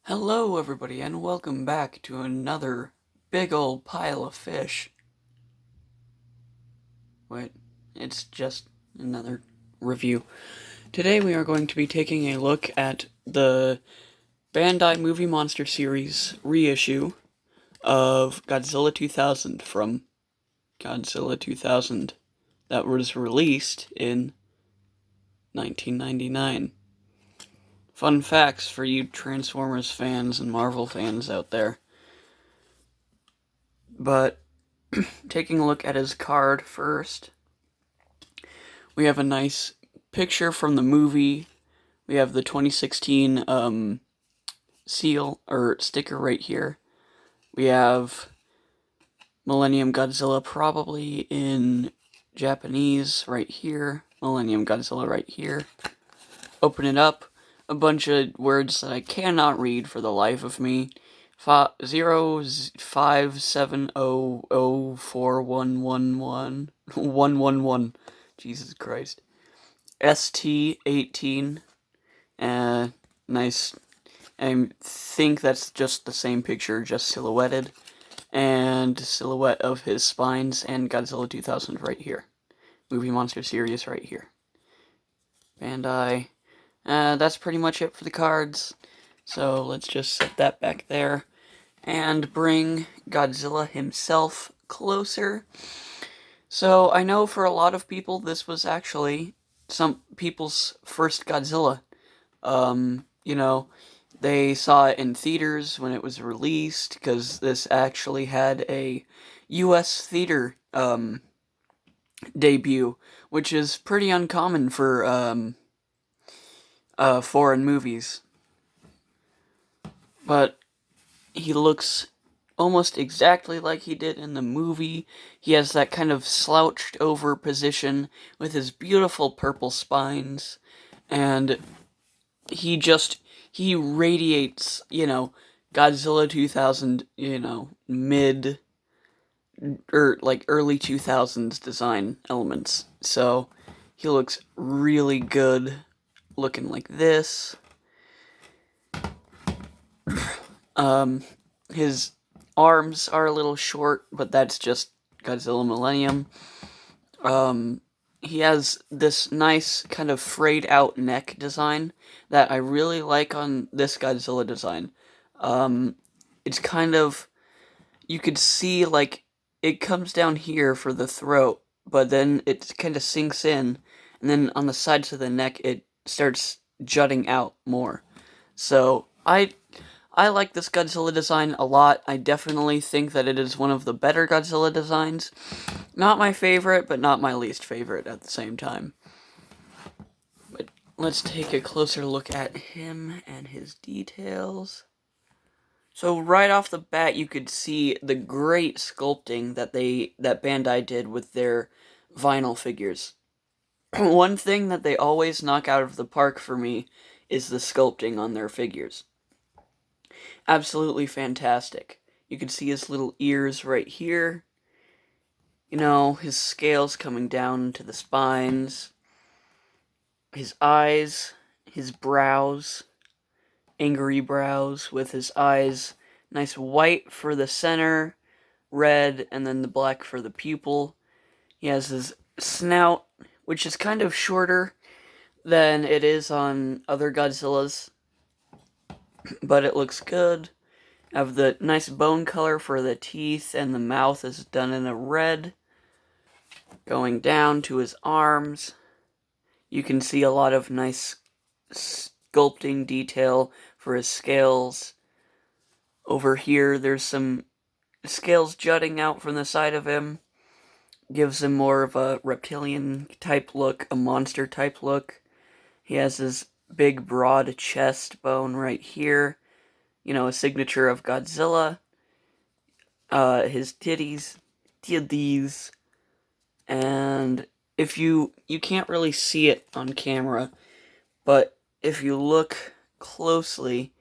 Hello, everybody, and welcome back to another big old pile of fish. Wait, it's just another review. Today we are going to be taking a look at the Bandai Movie Monster Series reissue of Godzilla 2000 from Godzilla 2000 that was released in 1999. Fun facts for you Transformers fans and Marvel fans out there. But taking a look at his card first, we have a nice picture from the movie. We have the 2016 seal or sticker right here. We have Millennium Godzilla probably in Japanese right here. Millennium Godzilla right here. Open it up. A bunch of words that I cannot read for the life of me. 057004111. Jesus Christ. ST18. Nice. I think that's just the same picture, just silhouetted. And silhouette of his spines and Godzilla 2000 right here. Movie Monster Series right here. Bandai. That's pretty much it for the cards. So let's just set that back there and bring Godzilla himself closer. So I know for a lot of people this was actually some people's first Godzilla. They saw it in theaters when it was released because this actually had a US theater debut, which is pretty uncommon for foreign movies. But he looks almost exactly like he did in the movie. He has that kind of slouched over position with his beautiful purple spines, and he radiates, Godzilla 2000, mid or like early 2000s design elements. So he looks really good looking like this. His arms are a little short, but that's just Godzilla Millennium. He has this nice kind of frayed out neck design that I really like on this Godzilla design. It's kind of, you could see like it comes down here for the throat, but then it kind of sinks in, and then on the sides of the neck it starts jutting out more. So I like this Godzilla design a lot. I definitely think that it is one of the better Godzilla designs. Not my favorite, but not my least favorite at the same time. But let's take a closer look at him and his details. So right off the bat, you could see the great sculpting that Bandai did with their vinyl figures. One thing that they always knock out of the park for me is the sculpting on their figures. Absolutely fantastic. You can see his little ears right here. His scales coming down to the spines. His eyes, his brows, angry brows with his eyes nice white for the center, red, and then the black for the pupil. He has his snout, which is kind of shorter than it is on other Godzillas, but it looks good. Have the nice bone color for the teeth, and the mouth is done in a red. Going down to his arms, you can see a lot of nice sculpting detail for his scales. Over here, there's some scales jutting out from the side of him. Gives him more of a reptilian type look, a monster type look. He has his big broad chest bone right here. A signature of Godzilla. His titties. And if you can't really see it on camera, but if you look closely,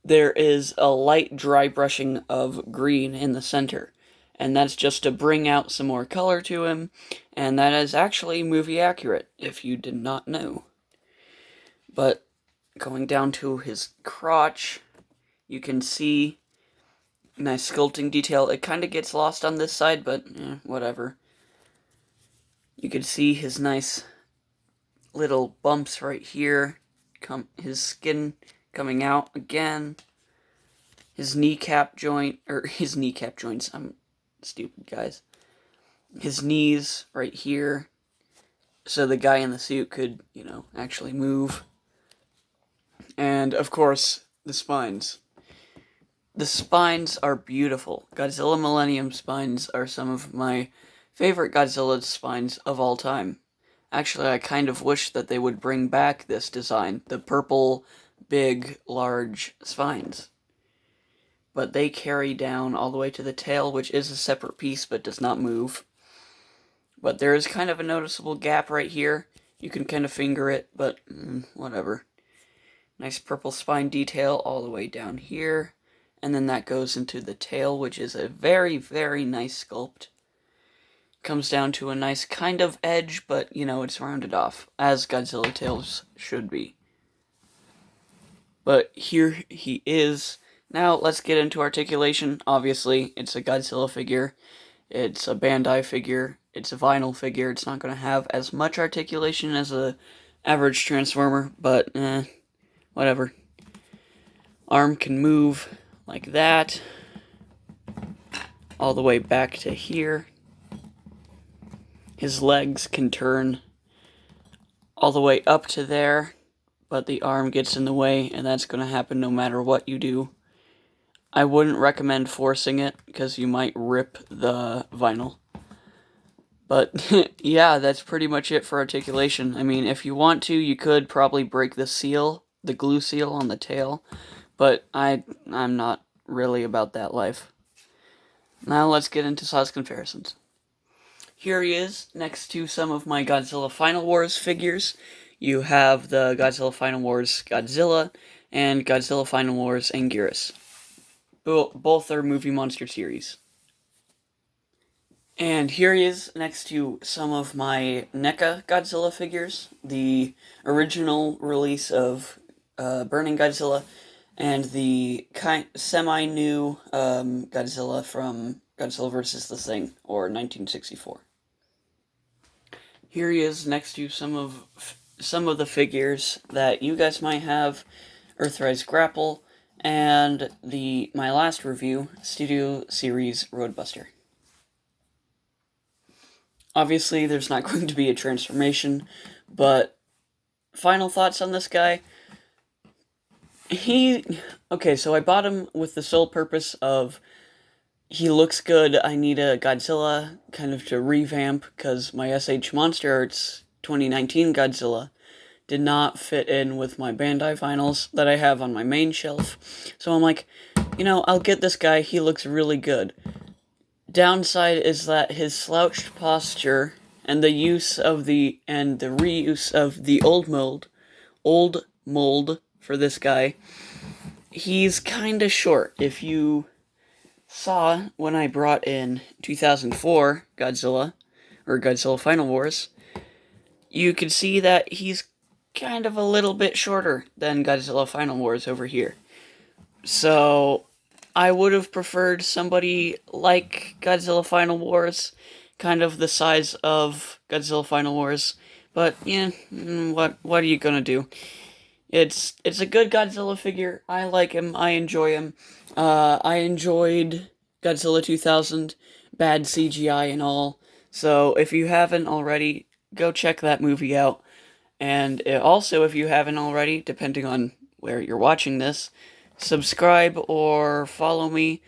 there is a light dry brushing of green in the center. And that's just to bring out some more color to him, and that is actually movie accurate, if you did not know. But going down to his crotch, You can see nice sculpting detail. It kind of gets lost on this side, but whatever. You can see his nice little bumps right here. His skin coming out again. His kneecap joint, or his kneecap joints. I'm stupid, guys. His knees right here. So the guy in the suit could, actually move. And, of course, the spines. The spines are beautiful. Godzilla Millennium spines are some of my favorite Godzilla spines of all time. Actually, I kind of wish that they would bring back this design, the purple, big, large spines. But they carry down all the way to the tail, which is a separate piece but does not move. But there is kind of a noticeable gap right here. You can kind of finger it, but whatever. Nice purple spine detail all the way down here. And then that goes into the tail, which is a very, very nice sculpt. Comes down to a nice kind of edge, but, it's rounded off, as Godzilla tails should be. But here he is. Now, let's get into articulation. Obviously, it's a Godzilla figure. It's a Bandai figure. It's a vinyl figure. It's not going to have as much articulation as a average Transformer, but, whatever. Arm can move like that, all the way back to here. His legs can turn all the way up to there, but the arm gets in the way, and that's going to happen no matter what you do. I wouldn't recommend forcing it, because you might rip the vinyl. But, yeah, that's pretty much it for articulation. I mean, if you want to, you could probably break the seal, the glue seal on the tail, but I'm not really about that life. Now let's get into size comparisons. Here he is, next to some of my Godzilla Final Wars figures. You have the Godzilla Final Wars Godzilla and Godzilla Final Wars Anguirus. Both are movie monster series. And here he is next to some of my NECA Godzilla figures. The original release of Burning Godzilla and the semi-new Godzilla from Godzilla vs. the Thing, or 1964. Here he is next to some of the figures that you guys might have: Earthrise Grapple, and my last review, Studio Series Roadbuster. Obviously, there's not going to be a transformation, but final thoughts on this guy. Okay, so I bought him with the sole purpose of, he looks good, I need a Godzilla kind of to revamp, because my SH Monster Arts 2019 Godzilla did not fit in with my Bandai vinyls that I have on my main shelf. So I'm like, I'll get this guy, he looks really good. Downside is that his slouched posture and the reuse of the old mold for this guy, he's kinda short. If you saw when I brought in 2004 Godzilla, or Godzilla Final Wars, you could see that he's kind of a little bit shorter than Godzilla Final Wars over here. So I would have preferred somebody like Godzilla Final Wars, kind of the size of Godzilla Final Wars, but what are you gonna do? It's a good Godzilla figure. I like him. I enjoy him. I enjoyed Godzilla 2000, bad CGI and all. So if you haven't already, go check that movie out. And also, if you haven't already, depending on where you're watching this, subscribe or follow me.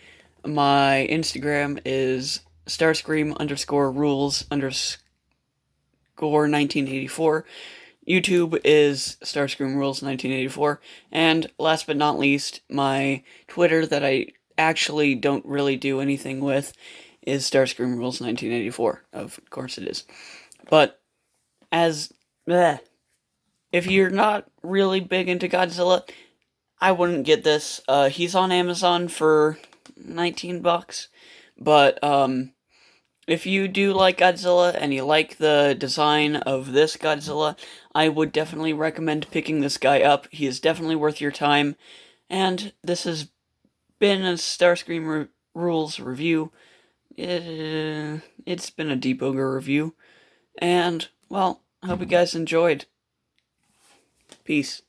My Instagram is Starscream_rules_1984. YouTube is StarscreamRules1984, and last but not least, my Twitter that I actually don't really do anything with is StarscreamRules1984. Of course it is. But if you're not really big into Godzilla, I wouldn't get this. He's on Amazon for $19, but if you do like Godzilla and you like the design of this Godzilla, I would definitely recommend picking this guy up. He is definitely worth your time, and this has been a Starscream Rules review. It's been a Deep Ogre review. And, well, I hope you guys enjoyed. Peace.